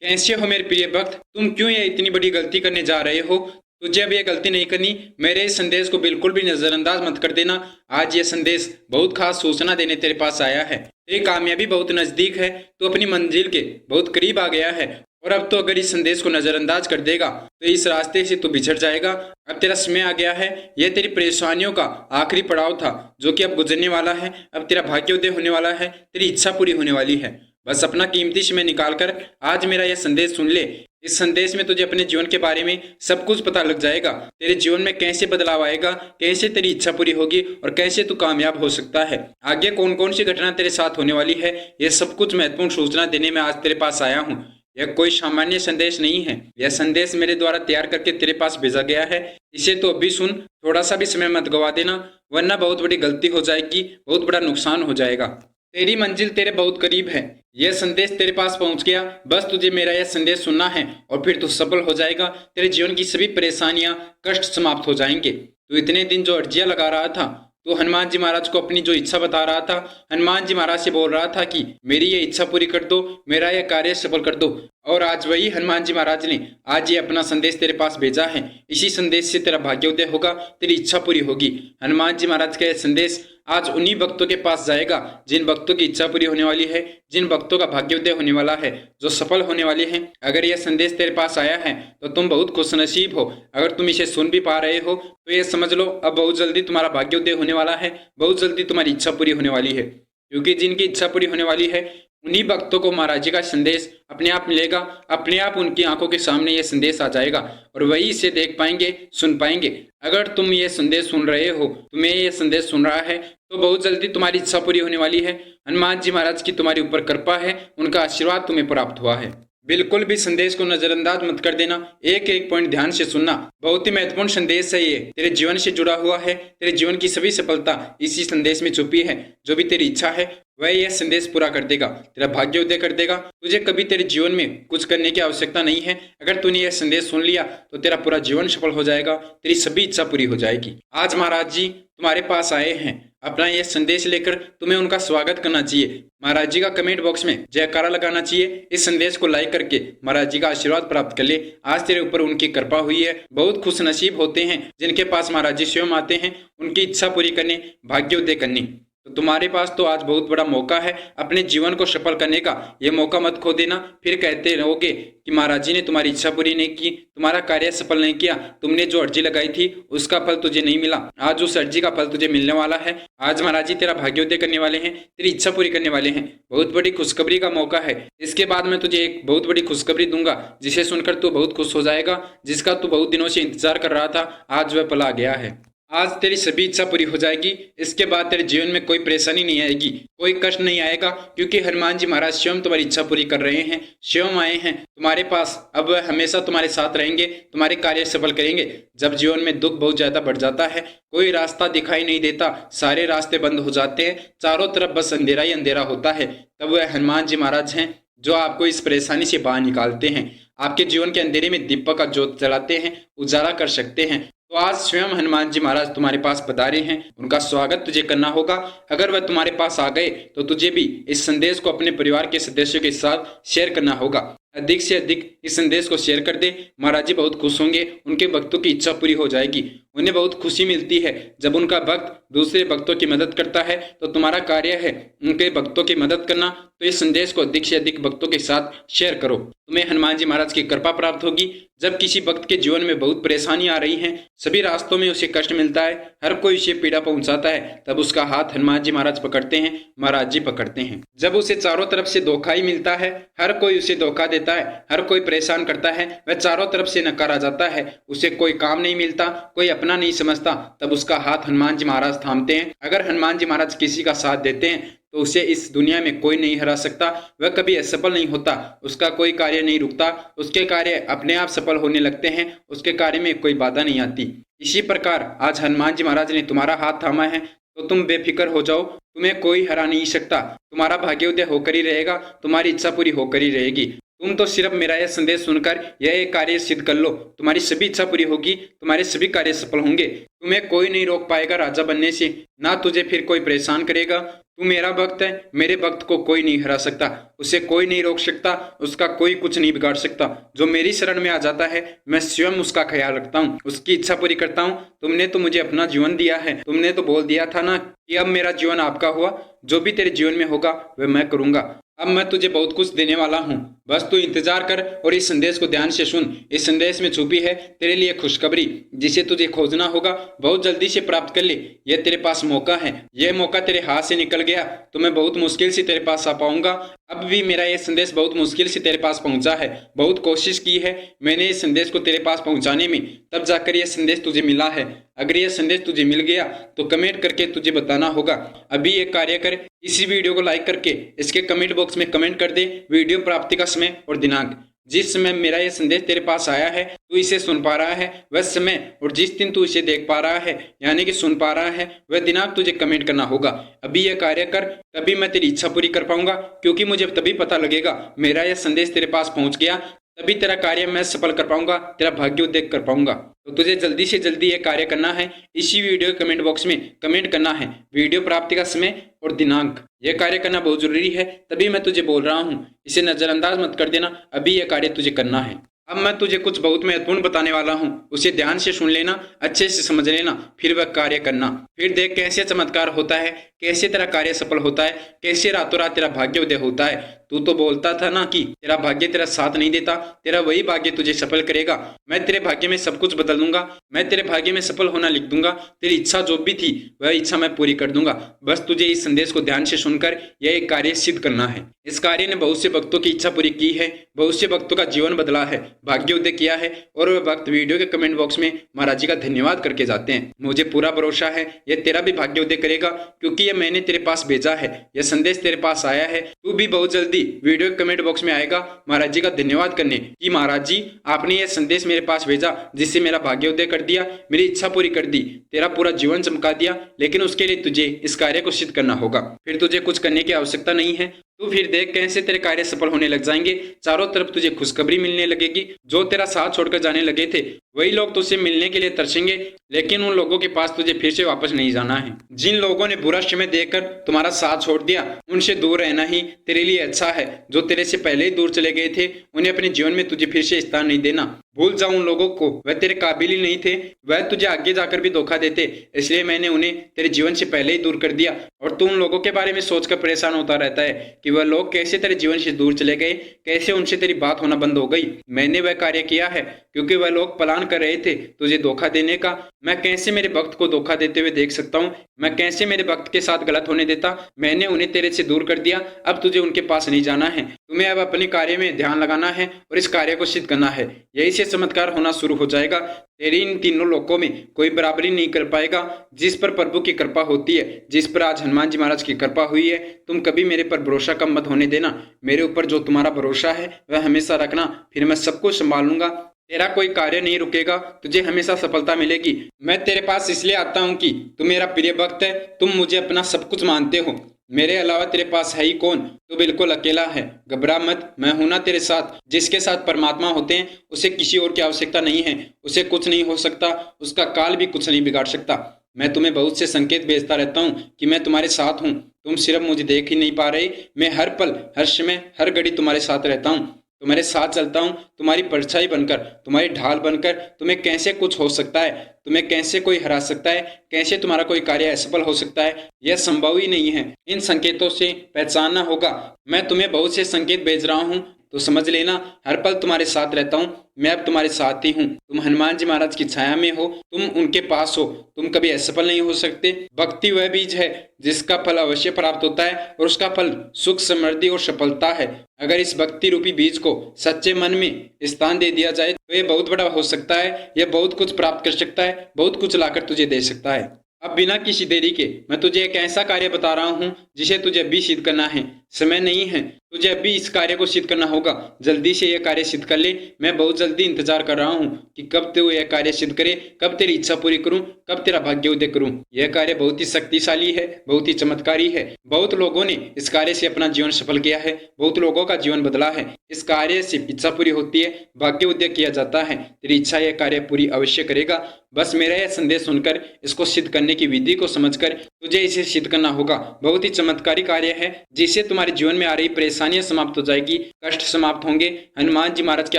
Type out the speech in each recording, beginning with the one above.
कैसे हो मेरे प्रिय भक्त? तुम क्यों ये इतनी बड़ी गलती करने जा रहे हो? तुझे अब ये गलती नहीं करनी। मेरे इस संदेश को बिल्कुल भी नजरअंदाज मत कर देना। आज ये संदेश बहुत खास सूचना देने तेरे पास आया है। तेरी कामयाबी बहुत नजदीक है। तू अपनी मंजिल के बहुत करीब आ गया है। और अब तो अगर इस संदेश को नजरअंदाज कर देगा तो इस रास्ते से तू बिछड़ जाएगा। अब तेरा समय आ गया है। यह तेरी परेशानियों का आखिरी पड़ाव था जो कि अब गुजरने वाला है। अब तेरा भाग्योदय होने वाला है। तेरी इच्छा पूरी होने वाली है। बस अपना कीमती समय निकाल कर आज मेरा यह संदेश सुन ले। इस संदेश में तुझे अपने जीवन के बारे में सब कुछ पता लग जाएगा। तेरे जीवन में कैसे बदलाव आएगा, कैसे तेरी इच्छा पूरी होगी और कैसे तू कामयाब हो सकता है। आगे कौन कौन सी घटना तेरे साथ होने वाली है, यह सब कुछ महत्वपूर्ण सूचना देने में आज तेरे पास आया हूँ। यह कोई सामान्य संदेश नहीं है। यह संदेश मेरे द्वारा तैयार करके तेरे पास भेजा गया है। इसे तो अभी सुन, थोड़ा सा भी समय मत गवा देना, वरना बहुत बड़ी गलती हो जाएगी, बहुत बड़ा नुकसान हो जाएगा। तेरी मंजिल तेरे बहुत करीब है। यह संदेश तेरे पास पहुंच गया। बस तुझे मेरा यह संदेश सुनना है और फिर तू सफल हो जाएगा। तेरे जीवन की सभी परेशानियां, कष्ट समाप्त हो जाएंगे। तू इतने दिन जो अर्जियां लगा रहा था, तो हनुमान जी महाराज को अपनी जो इच्छा बता रहा था, हनुमान जी महाराज से बोल रहा था कि मेरी ये इच्छा पूरी कर दो, मेरा यह कार्य सफल कर दो। और आज वही हनुमान जी महाराज ने आज ये अपना संदेश तेरे पास भेजा है। इसी संदेश से तेरा भाग्योदय होगा, तेरी इच्छा पूरी होगी। हनुमान जी महाराज का यह संदेश आज उन्हीं भक्तों के पास जाएगा जिन भक्तों की इच्छा पूरी होने वाली है, जिन भक्तों का भाग्योदय होने वाला है, जो सफल होने वाले हैं। अगर यह संदेश तेरे पास आया है तो तुम बहुत खुशनसीब हो। अगर तुम इसे सुन भी पा रहे हो तो ये समझ लो अब बहुत जल्दी तुम्हारा भाग्योदय होने वाला है, बहुत जल्दी तुम्हारी इच्छा पूरी होने वाली है। क्योंकि जिनकी इच्छा पूरी होने वाली है उन्हीं भक्तों को महाराज जी का संदेश अपने आप मिलेगा। अपने आप उनकी आंखों के सामने ये संदेश आ जाएगा और वही इसे देख पाएंगे, सुन पाएंगे। अगर तुम ये संदेश सुन रहे हो, तुम्हें ये संदेश सुन रहा है, तो बहुत जल्दी तुम्हारी इच्छा पूरी होने वाली है। हनुमान जी महाराज की तुम्हारे ऊपर कृपा है, उनका आशीर्वाद तुम्हें प्राप्त हुआ है। बिल्कुल भी संदेश को नजरअंदाज मत कर देना। एक एक पॉइंट ध्यान से सुनना। बहुत ही महत्वपूर्ण संदेश है ये, तेरे जीवन से जुड़ा हुआ है। तेरे जीवन की सभी सफलता इसी संदेश में छुपी है। जो भी तेरी इच्छा है वह यह संदेश पूरा कर देगा, तेरा भाग्योदय कर देगा। तुझे कभी तेरे जीवन में कुछ करने की आवश्यकता नहीं है। अगर तूने यह संदेश सुन लिया तो तेरा पूरा जीवन सफल हो जाएगा, तेरी सभी इच्छा पूरी हो जाएगी। आज महाराज जी तुम्हारे पास आए हैं। अपना यह संदेश लेकर तुम्हें उनका स्वागत करना चाहिए। महाराज जी का कमेंट बॉक्स में जयकारा लगाना चाहिए। इस संदेश को लाइक करके महाराज जी का आशीर्वाद प्राप्त कर ले। आज तेरे ऊपर उनकी कृपा हुई है। बहुत खुश नसीब होते हैं जिनके पास महाराज जी स्वयं आते हैं उनकी इच्छा पूरी करने, भाग्योदय करने। तो तुम्हारे पास तो आज बहुत बड़ा मौका है अपने जीवन को सफल करने का। ये मौका मत खो देना। फिर कहते रहोगे कि महाराज जी ने तुम्हारी इच्छा पूरी नहीं की, तुम्हारा कार्य सफल नहीं किया, तुमने जो अर्जी लगाई थी उसका फल तुझे नहीं मिला। आज उस अर्जी का फल तुझे मिलने वाला है। आज महाराज जी तेरा भाग्योदय करने वाले हैं, तेरी इच्छा पूरी करने वाले हैं। बहुत बड़ी खुशखबरी का मौका है। इसके बाद मैं तुझे एक बहुत बड़ी खुशखबरी दूंगा जिसे सुनकर तू बहुत खुश हो जाएगा, जिसका तू बहुत दिनों से इंतजार कर रहा था। आज वह पल आ गया है। आज तेरी सभी इच्छा पूरी हो जाएगी। इसके बाद तेरे जीवन में कोई परेशानी नहीं आएगी, कोई कष्ट नहीं आएगा, क्योंकि हनुमान जी महाराज स्वयं तुम्हारी इच्छा पूरी कर रहे हैं, स्वयं आए हैं तुम्हारे पास। अब वह हमेशा तुम्हारे साथ रहेंगे, तुम्हारे कार्य सफल करेंगे। जब जीवन में दुख बहुत ज्यादा बढ़ जाता है, कोई रास्ता दिखाई नहीं देता, सारे रास्ते बंद हो जाते हैं, चारों तरफ बस अंधेरा ही अंधेरा होता है, तब वह हनुमान जी महाराज हैं जो आपको इस परेशानी से बाहर निकालते हैं। आपके जीवन के अंधेरे में दीपक का ज्योत जलाते हैं, उजाला कर सकते हैं। तो आज स्वयं हनुमान जी महाराज तुम्हारे पास पधारे हैं। उनका स्वागत तुझे करना होगा। अगर वह तुम्हारे पास आ गए तो तुझे भी इस संदेश को अपने परिवार के सदस्यों के साथ शेयर करना होगा। अधिक से अधिक इस संदेश को शेयर कर दे। महाराज जी बहुत खुश होंगे, उनके भक्तों की इच्छा पूरी हो जाएगी। उन्हें बहुत खुशी मिलती है जब उनका भक्त दूसरे भक्तों की मदद करता है। तो तुम्हारा कार्य है उनके भक्तों की मदद करना। तो इस संदेश को अधिक से अधिक भक्तों के साथ शेयर करो। तुम्हें हनुमान जी महाराज की कृपा प्राप्त होगी। जब किसी भक्त के जीवन में बहुत परेशानी आ रही है, सभी रास्तों में उसे कष्ट मिलता है, हर कोई उसे पीड़ा पहुंचाता है, तब उसका हाथ हनुमान जी महाराज पकड़ते हैं, महाराज जी पकड़ते हैं। जब उसे चारों तरफ से धोखा ही मिलता है, हर कोई उसे धोखा देता है, हर कोई परेशान करता है, वह चारों तरफ से नकारा जाता है, उसे कोई काम नहीं मिलता, कोई अपना नहीं समझता, तब उसका हाथ हनुमान जी महाराज थामते हैं। अगर हनुमान जी महाराज किसी का साथ देते हैं तो उसे इस दुनिया में कोई नहीं हरा सकता। वह कभी असफल नहीं होता, उसका कोई कार्य नहीं रुकता, उसके कार्य अपने आप सफल होने लगते हैं, उसके कार्य में कोई बाधा नहीं आती। इसी प्रकार आज हनुमान जी महाराज ने तुम्हारा हाथ थामा है, तो तुम बेफिक्र हो जाओ, तुम्हें कोई हरा नहीं सकता। तुम्हारा भाग्योदय होकर ही रहेगा, तुम्हारी इच्छा पूरी होकर ही रहेगी। तुम तो सिर्फ मेरा यह संदेश सुनकर यह एक कार्य सिद्ध कर लो, तुम्हारी सभी इच्छा पूरी होगी, तुम्हारे सभी कार्य सफल होंगे। तुम्हें कोई नहीं रोक पाएगा राजा बनने से, ना तुझे फिर कोई परेशान करेगा। तू मेरा भक्त है, मेरे भक्त को कोई नहीं हरा सकता, उसे कोई नहीं रोक सकता, उसका कोई कुछ नहीं बिगाड़ सकता। जो मेरी शरण में आ जाता है मैं स्वयं उसका ख्याल रखता हूँ, उसकी इच्छा पूरी करता हूँ। तुमने तो मुझे अपना जीवन दिया है, तुमने तो बोल दिया था ना कि अब मेरा जीवन आपका हुआ, जो भी तेरे जीवन में होगा वह मैं करूंगा। अब मैं तुझे बहुत कुछ देने वाला हूँ, बस तू इंतजार कर और इस संदेश को ध्यान से सुन। इस संदेश में छुपी है तेरे लिए खुशखबरी, जिसे तुझे खोजना होगा, बहुत जल्दी से प्राप्त कर ले। यह तेरे पास मौका है, यह मौका तेरे हाथ से निकल गया तो मैं बहुत मुश्किल से तेरे पास आ पाऊंगा। अब भी मेरा यह संदेश बहुत मुश्किल से तेरे पास पहुंचा है, बहुत कोशिश की है मैंने इस संदेश को तेरे पास पहुंचाने में, तब जाकर यह संदेश तुझे मिला है। अगर यह संदेश तुझे मिल गया तो कमेंट करके तुझे बताना होगा। अभी एक कार्य कर, इसी वीडियो को लाइक करके इसके कमेंट बॉक्स में कमेंट कर दे वीडियो प्राप्ति का समय और दिनांक। जिस समय मेरा यह संदेश तेरे पास आया है, तू इसे सुन पा रहा है वह समय, और जिस दिन तू इसे देख पा रहा है यानी कि सुन पा रहा है वह दिनांक तुझे कमेंट करना होगा। अभी यह कार्य कर, तभी मैं तेरी इच्छा पूरी कर पाऊंगा, क्योंकि मुझे तभी पता लगेगा मेरा यह संदेश तेरे पास पहुंच गया, तभी तेरा कार्य मैं सफल कर पाऊंगा, तेरा भाग्योदय कर पाऊंगा। तो तुझे जल्दी से जल्दी यह कार्य करना है, इसी वीडियो कमेंट बॉक्स में कमेंट करना है वीडियो प्राप्ति का समय और दिनांक। यह कार्य करना बहुत जरूरी है, तभी मैं तुझे बोल रहा हूँ, इसे नजरअंदाज मत कर देना। अभी यह कार्य तुझे करना है। अब मैं तुझे कुछ बहुत महत्वपूर्ण बताने वाला हूँ, उसे ध्यान से सुन लेना, अच्छे से समझ लेना, फिर वह कार्य करना। फिर देख कैसे चमत्कार होता है, कैसे तेरा कार्य सफल होता है, कैसे रातों रात तेरा भाग्योदय होता है। तू तो बोलता था ना कि तेरा भाग्य तेरा साथ नहीं देता, तेरा वही भाग्य तुझे सफल करेगा। मैं तेरे भाग्य में सब कुछ बदल दूंगा, मैं तेरे भाग्य में सफल होना लिख दूंगा, तेरी इच्छा जो भी थी वह इच्छा मैं पूरी कर दूंगा। बस तुझे इस संदेश को ध्यान से सुनकर यह एक कार्य सिद्ध करना है। इस कार्य ने बहुत से भक्तों की इच्छा पूरी की है, बहुत से भक्तों का जीवन बदला है, भाग्योदय किया है, और वह भक्त वीडियो के कमेंट बॉक्स में महाराज जी का धन्यवाद करके जाते हैं। मुझे पूरा भरोसा है यह तेरा भी भाग्योदय करेगा, क्योंकि यह मैंने तेरे पास भेजा है, यह संदेश तेरे पास आया है। तू भी बहुत जल्दी वीडियो कमेंट बॉक्स में आएगा महाराज जी का धन्यवाद करने कि महाराज जी आपने यह संदेश मेरे पास भेजा, जिससे मेरा भाग्योदय कर दिया, मेरी इच्छा पूरी कर दी, तेरा पूरा जीवन चमका दिया। लेकिन उसके लिए तुझे इस कार्य को सिद्ध करना होगा, फिर तुझे कुछ करने की आवश्यकता नहीं है। तू फिर देख कैसे तेरे कार्य सफल होने लग जाएंगे, चारों तरफ तुझे खुशखबरी मिलने लगेगी। जो तेरा साथ छोड़कर जाने लगे थे वही लोग तुझसे मिलने के लिए तरसेंगे, लेकिन उन लोगों के पास तुझे फिर से वापस नहीं जाना है। जिन लोगों ने बुरा समय देखकर तुम्हारा साथ छोड़ दिया उनसे दूर रहना ही तेरे लिए अच्छा है। जो तेरे से पहले ही दूर चले गए थे उन्हें अपने जीवन में तुझे फिर से स्थान नहीं देना। भूल जाओ उन लोगों को, वह तेरे काबिल ही नहीं थे, वह तुझे आगे जाकर भी धोखा देते, इसलिए मैंने उन्हें तेरे जीवन से पहले ही दूर कर दिया। और तू उन लोगों के बारे में सोचकर परेशान होता रहता है कि वह लोग कैसे तेरे जीवन से दूर चले गए, कैसे उनसे तेरी बात होना बंद हो गई। मैंने वह कार्य किया है क्योंकि वह लोग प्लान कर रहे थे तुझे धोखा देने का। मैं कैसे मेरे भक्त को धोखा देते हुए देख सकता हूँ, मैं कैसे मेरे भक्त के साथ गलत होने देता। मैंने उन्हें तेरे से दूर कर दिया, अब तुझे उनके पास नहीं जाना है। तुम्हें अब अपने कार्य में ध्यान लगाना है और इस कार्य को सिद्ध करना है, यही से चमत्कार होना शुरू हो जाएगा। तेरी इन तीनों लोकों में कोई बराबरी नहीं कर पाएगा। जिस पर प्रभु की कृपा होती है, जिस पर आज हनुमान जी महाराज की कृपा हुई है, तुम कभी मेरे पर भरोसा कम मत होने देना। मेरे ऊपर जो तुम्हारा भरोसा है वह हमेशा रखना, फिर मैं सब कुछ संभाल लूंगा। तेरा कोई कार्य नहीं रुकेगा, तुझे हमेशा सफलता मिलेगी। मैं तेरे पास इसलिए आता हूँ कि तू मेरा प्रिय भक्त है, तुम मुझे अपना सब कुछ मानते हो, मेरे अलावा तेरे पास है ही कौन, तू बिल्कुल अकेला है। घबरा मत, मैं हूं ना तेरे साथ। जिसके साथ परमात्मा होते हैं उसे किसी और की आवश्यकता नहीं है, उसे कुछ नहीं हो सकता, उसका काल भी कुछ नहीं बिगाड़ सकता। मैं तुम्हें बहुत से संकेत भेजता रहता हूँ कि मैं तुम्हारे साथ हूँ, तुम सिर्फ मुझे देख ही नहीं पा रहे। मैं हर पल, हर समय, हर घड़ी तुम्हारे साथ रहता हूँ, तुम्हारे साथ चलता हूँ, तुम्हारी परछाई बनकर, तुम्हारी ढाल बनकर। तुम्हें कैसे कुछ हो सकता है, तुम्हें कैसे कोई हरा सकता है, कैसे तुम्हारा कोई कार्य असफल हो सकता है, यह संभव ही नहीं है। इन संकेतों से पहचानना होगा। मैं तुम्हें बहुत से संकेत भेज रहा हूँ तो समझ लेना, हर पल तुम्हारे साथ रहता हूँ, मैं अब तुम्हारे साथ ही हूँ। तुम हनुमान जी महाराज की छाया में हो, तुम उनके पास हो, तुम कभी असफल नहीं हो सकते। भक्ति वह बीज है जिसका फल अवश्य प्राप्त होता है और उसका फल सुख, समृद्धि और सफलता है। अगर इस भक्ति रूपी बीज को सच्चे मन में स्थान दे दिया जाए तो यह बहुत बड़ा हो सकता है, यह बहुत कुछ प्राप्त कर सकता है, बहुत कुछ लाकर तुझे दे सकता है। अब बिना किसी देरी के मैं तुझे एक ऐसा कार्य बता रहा हूँ जिसे तुझे अभी सिद्ध करना है। समय नहीं है, तुझे अभी इस कार्य को सिद्ध करना होगा। जल्दी से यह कार्य सिद्ध कर ले। मैं बहुत जल्दी इंतजार कर रहा हूँ कि कब तू यह कार्य सिद्ध करे, कब तेरी इच्छा पूरी करूँ, कब तेरा भाग्य उदय करूँ। यह कार्य बहुत ही शक्तिशाली है, बहुत ही चमत्कारी है। बहुत लोगों ने इस कार्य से अपना जीवन सफल किया है, बहुत लोगों का जीवन बदला है। इस कार्य से इच्छा पूरी होती है, भाग्य उदय किया जाता है। तेरी इच्छा यह कार्य पूरी अवश्य करेगा। बस मेरा यह संदेश सुनकर, इसको सिद्ध करने की विधि को समझकर तुझे इसे सिद्ध करना होगा। बहुत ही चमत्कारी कार्य है, जिससे तुम्हारे जीवन में आ रही परेशानियां समाप्त हो जाएगी, कष्ट समाप्त होंगे। हनुमान जी महाराज के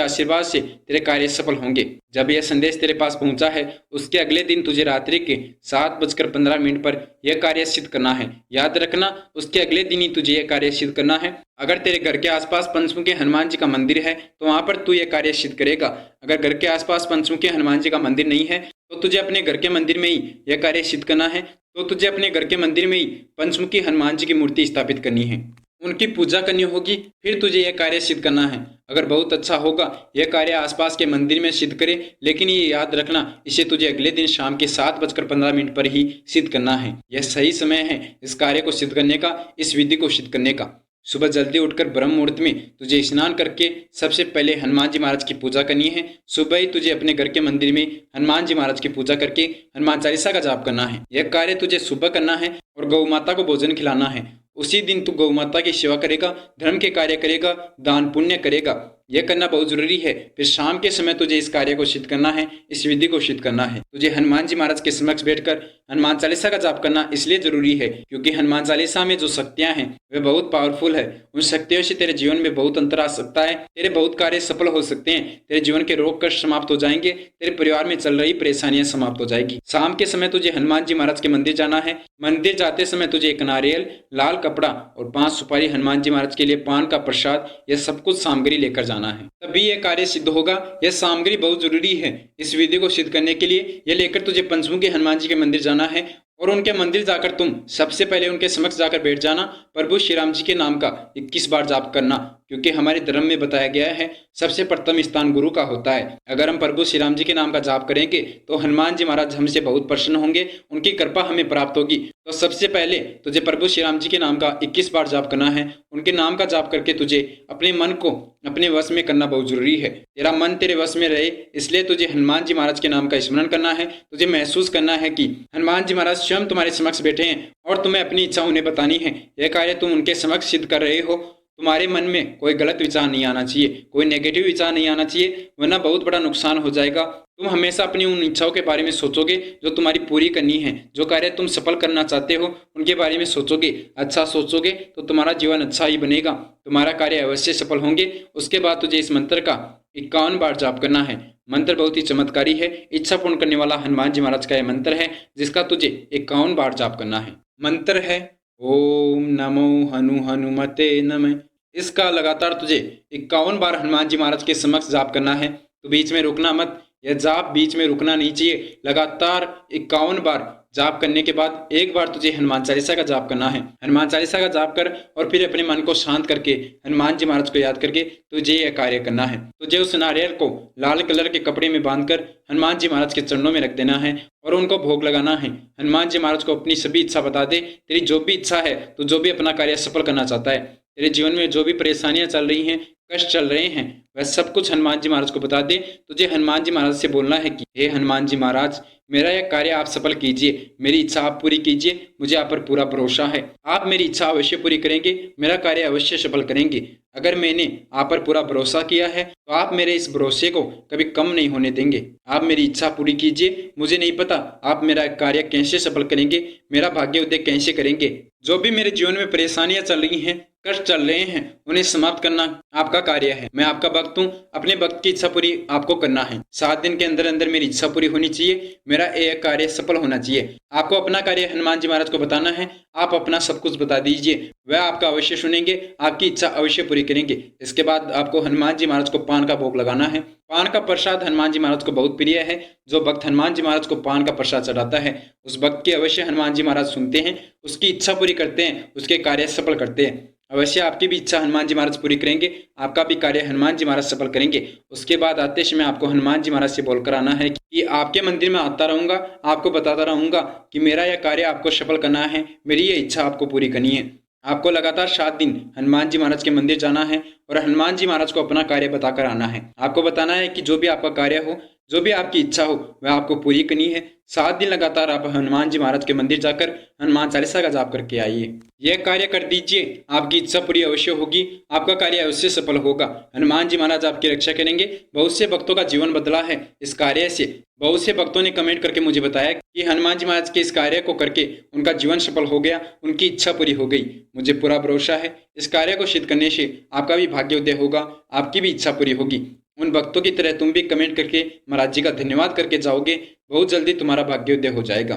आशीर्वाद से तेरे कार्य सफल होंगे। जब यह संदेश तेरे पास पहुंचा है, उसके अगले दिन तुझे रात्रि के 7:15 पर यह कार्य सिद्ध करना है। याद रखना, उसके अगले दिन ही तुझे यह कार्य सिद्ध करना है। अगर तेरे घर के आसपास पंचमुखी हनुमान जी का मंदिर है तो वहां पर तू यह कार्य सिद्ध करेगा। अगर घर के आसपास पंचमुखी हनुमान जी का मंदिर नहीं है तो तुझे अपने घर के मंदिर में ही यह कार्य सिद्ध करना है। तो तुझे अपने घर के मंदिर में ही पंचमुखी हनुमान जी की मूर्ति स्थापित करनी है, उनकी पूजा करनी होगी, फिर तुझे यह कार्य सिद्ध करना है। अगर बहुत अच्छा होगा यह कार्य आसपास के मंदिर में सिद्ध करे, लेकिन ये याद रखना, इसे तुझे अगले दिन शाम के 7:15 पर ही सिद्ध करना है। यह सही समय है इस कार्य को सिद्ध करने का, इस विधि को सिद्ध करने का। सुबह जल्दी उठकर ब्रह्म मुहूर्त में तुझे स्नान करके सबसे पहले हनुमान जी महाराज की पूजा करनी है। सुबह ही तुझे अपने घर के मंदिर में हनुमान जी महाराज की पूजा करके हनुमान चालीसा का जाप करना है। यह कार्य तुझे सुबह करना है और गौ माता को भोजन खिलाना है। उसी दिन तू गौ माता की सेवा करेगा, धर्म के कार्य करेगा, दान पुण्य करेगा। यह करना बहुत जरूरी है। फिर शाम के समय तुझे इस कार्य को सिद्ध करना है, इस विधि को सिद्ध करना है। तुझे हनुमान जी महाराज के समक्ष बैठकर हनुमान चालीसा का जाप करना इसलिए जरूरी है क्योंकि हनुमान चालीसा में जो शक्तियां हैं वे बहुत पावरफुल है। उन शक्तियों से तेरे जीवन में बहुत अंतर आ सकता है, तेरे बहुत कार्य सफल हो सकते हैं, तेरे जीवन के रोग कष्ट समाप्त हो जाएंगे, तेरे परिवार में चल रही परेशानियां समाप्त हो जाएगी। शाम के समय तुझे हनुमान जी महाराज के मंदिर जाना है। मंदिर जाते समय तुझे एक नारियल, लाल कपड़ा और 5 सुपारी, हनुमान जी महाराज के लिए पान का प्रसाद, यह सब कुछ सामग्री लेकर जाना है, तभी यह कार्य सिद्ध होगा। यह सामग्री बहुत जरूरी है इस विधि को सिद्ध करने के लिए। यह लेकर तुझे पंचमुखी हनुमान जी के मंदिर जाना है और उनके मंदिर जाकर तुम सबसे पहले उनके समक्ष जाकर बैठ जाना। प्रभु श्री राम जी के नाम का 21 बार जाप करना, क्योंकि हमारे धर्म में बताया गया है सबसे प्रथम स्थान गुरु का होता है। अगर हम प्रभु श्री राम जी के नाम का जाप करेंगे तो हनुमान जी महाराज हमसे बहुत प्रसन्न होंगे, उनकी कृपा हमें प्राप्त होगी। तो सबसे पहले तुझे प्रभु श्री राम जी के नाम का 21 बार जाप करना है। उनके नाम का जाप करके तुझे अपने मन को अपने वश में करना बहुत जरूरी है। तेरा मन तेरे वश में रहे इसलिए तुझे हनुमान जी महाराज के नाम का स्मरण करना है। तुझे महसूस करना है कि हनुमान जी महाराज स्वयं तुम्हारे समक्ष बैठे हैं और तुम्हें अपनी इच्छा उन्हें बतानी है। यह कार्य तुम उनके समक्ष सिद्ध कर रहे हो। तुम्हारे मन में कोई गलत विचार नहीं आना चाहिए, कोई नेगेटिव विचार नहीं आना चाहिए, वरना बहुत बड़ा नुकसान हो जाएगा। तुम हमेशा अपनी उन इच्छाओं के बारे में सोचोगे जो तुम्हारी पूरी करनी है, जो कार्य तुम सफल करना चाहते हो उनके बारे में सोचोगे। अच्छा सोचोगे तो तुम्हारा जीवन अच्छा ही बनेगा, तुम्हारा कार्य अवश्य सफल होंगे। उसके बाद तुझे इस मंत्र का 51 बार जाप करना है। मंत्र बहुत ही चमत्कारी है, इच्छा पूर्ण करने वाला हनुमान जी महाराज का यह मंत्र है जिसका तुझे 51 बार जाप करना है। मंत्र है ओम नमो हनुमते नमः। इसका लगातार तुझे 51 बार हनुमान जी महाराज के समक्ष जाप करना है। तो बीच में रुकना मत, यह जाप बीच में रुकना नहीं चाहिए। लगातार 51 बार जाप करने के बाद एक बार तुझे हनुमान चालीसा का जाप करना है। हनुमान चालीसा का जाप कर और फिर अपने मन को शांत करके हनुमान जी महाराज को याद करके तुझे यह कार्य करना है। तुझे उस नारियल को लाल कलर के कपड़े में बांधकर हनुमान जी महाराज के चरणों में रख देना है और उनको भोग लगाना है। हनुमान जी महाराज को अपनी सभी इच्छा बता दे। तेरी जो भी इच्छा है, तो जो भी अपना कार्य सफल करना चाहता है, तेरे जीवन में जो भी परेशानियां चल रही हैं, कष्ट चल रहे हैं, वह सब कुछ हनुमान जी महाराज को बता दे। तुझे हनुमान जी महाराज से बोलना है कि हे हनुमान जी महाराज, मेरा यह कार्य आप सफल कीजिए, मेरी इच्छा आप पूरी कीजिए, मुझे आप पर पूरा भरोसा है। आप मेरी इच्छा अवश्य पूरी करेंगे, मेरा कार्य अवश्य सफल करेंगे। अगर मैंने आप पर पूरा भरोसा किया है तो आप मेरे इस भरोसे को कभी कम नहीं होने देंगे। आप मेरी इच्छा पूरी कीजिए। मुझे नहीं पता आप मेरा कार्य कैसे सफल करेंगे, मेरा भाग्य उदय कैसे करेंगे। जो भी मेरे जीवन में परेशानियां चल रही हैं, कष्ट चल रहे हैं, उन्हें समाप्त करना आपका कार्य है। मैं आपका भक्त हूँ, अपने भक्त की इच्छा पूरी आपको करना है। 7 दिन के अंदर अंदर मेरी इच्छा पूरी होनी चाहिए, मेरा यह कार्य सफल होना चाहिए। आपको अपना कार्य हनुमान जी महाराज को बताना है। आप अपना सब कुछ बता दीजिए, वह आपका अवश्य सुनेंगे, आपकी इच्छा अवश्य पूरी करेंगे। इसके बाद आपको हनुमान जी महाराज को पान का भोग लगाना है। पान का प्रसाद हनुमान जी महाराज को बहुत प्रिय है। जो भक्त हनुमान जी महाराज को पान का प्रसाद चढ़ाता है उस भक्त की अवश्य हनुमान जी महाराज सुनते हैं, उसकी इच्छा पूरी करते हैं, उसके कार्य सफल करते हैं। अवश्य आपकी भी इच्छा हनुमान जी महाराज पूरी करेंगे, आपका भी कार्य हनुमान जी महाराज सफल करेंगे। उसके बाद आते समय आपको हनुमान जी महाराज से बोलकर आना है कि आपके मंदिर में आता रहूंगा, आपको बताता रहूंगा कि मेरा यह कार्य आपको सफल करना है, मेरी ये इच्छा आपको पूरी करनी है। आपको लगातार 7 दिन हनुमान जी महाराज के मंदिर जाना है और हनुमान जी महाराज को अपना कार्य बताकर आना है। आपको बताना है कि जो भी आपका कार्य हो, जो भी आपकी इच्छा हो, वह आपको पूरी करनी है। 7 दिन लगातार आप हनुमान जी महाराज के मंदिर जाकर हनुमान चालीसा का जाप करके आइए। यह कार्य कर दीजिए, आपकी इच्छा पूरी अवश्य होगी, आपका कार्य अवश्य सफल होगा। हनुमान जी महाराज आपकी रक्षा करेंगे। बहुत से भक्तों का जीवन बदला है इस कार्य से। बहुत से भक्तों ने कमेंट करके मुझे बताया कि हनुमान जी महाराज के इस कार्य को करके उनका जीवन सफल हो गया, उनकी इच्छा पूरी हो गई। मुझे पूरा भरोसा है इस कार्य को सिद्ध करने से आपका भी भाग्योदय होगा, आपकी भी इच्छा पूरी होगी। उन भक्तों की तरह तुम भी कमेंट करके महाराज जी का धन्यवाद करके जाओगे, बहुत जल्दी तुम्हारा भाग्योदय हो जाएगा।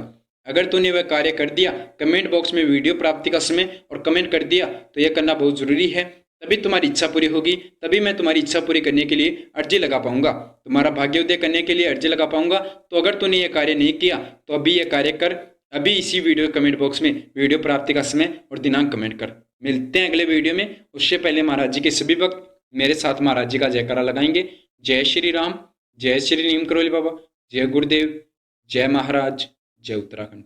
अगर तूने वह कार्य कर दिया, कमेंट बॉक्स में वीडियो प्राप्ति का समय और कमेंट कर दिया, तो यह करना बहुत जरूरी है। तभी तुम्हारी इच्छा पूरी होगी, तभी मैं तुम्हारी इच्छा पूरी करने के लिए अर्जी लगा पाऊंगा, तुम्हारा भाग्योदय करने के लिए अर्जी लगा पाऊंगा। तो अगर तूने यह कार्य नहीं किया तो अभी यह कार्य कर, अभी इसी वीडियो कमेंट बॉक्स में वीडियो प्राप्ति का समय और दिनांक कमेंट कर। मिलते हैं अगले वीडियो में। उससे पहले महाराज जी के सभी भक्त मेरे साथ महाराज जी का जयकारा लगाएंगे। जय श्री राम, जय श्री नीम करोली बाबा, जय गुरुदेव, जय महाराज, जय उत्तराखंड।